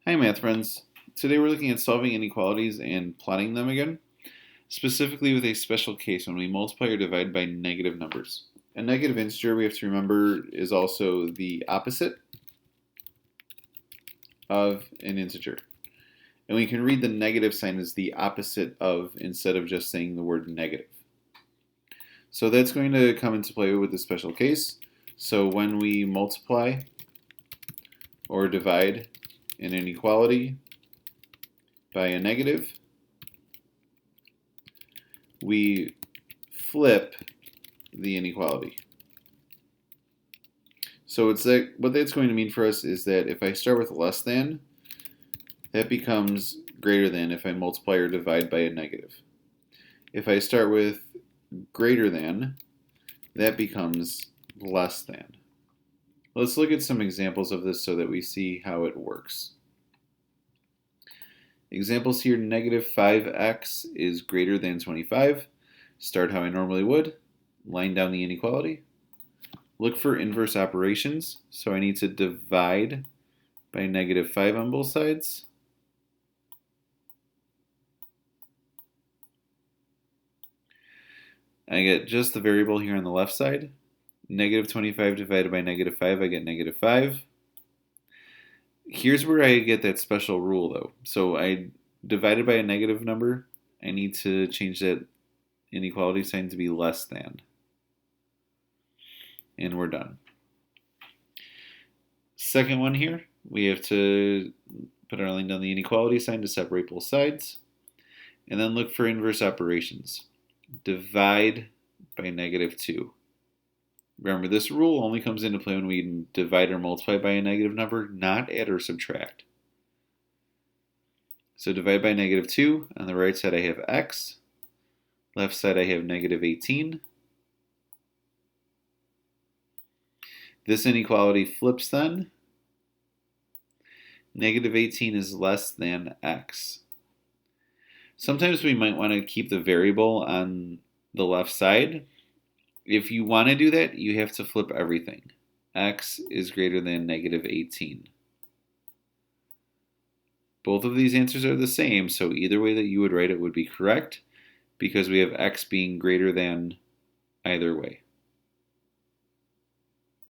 Hi math friends. Today we're looking at solving inequalities and plotting them again, specifically with a special case when we multiply or divide by negative numbers. A negative integer, we have to remember, is also the opposite of an integer. And we can read the negative sign as the opposite of instead of just saying the word negative. So that's going to come into play with the special case. So when we multiply or divide an inequality by a negative, we flip the inequality. So what that's going to mean for us is that if I start with less than, that becomes greater than if I multiply or divide by a negative. If I start with greater than, that becomes less than. Let's look at some examples of this so that we see how it works. Examples here, negative 5x is greater than 25. Start how I normally would, line down the inequality. Look for inverse operations, so I need to divide by negative 5 on both sides. I get just the variable here on the left side. Negative 25 divided by negative 5, I get negative 5. Here's where I get that special rule though. So I divided by a negative number, I need to change that inequality sign to be less than. And we're done. Second one here, we have to put our line down the inequality sign to separate both sides. And then look for inverse operations. Divide by negative 2. Remember, this rule only comes into play when we divide or multiply by a negative number, not add or subtract. So divide by negative 2. On the right side I have x. Left side I have negative 18. This inequality flips then. Negative 18 is less than x. Sometimes we might want to keep the variable on the left side. If you want to do that, you have to flip everything. X is greater than negative 18. Both of these answers are the same, so either way that you would write it would be correct because we have x being greater than either way.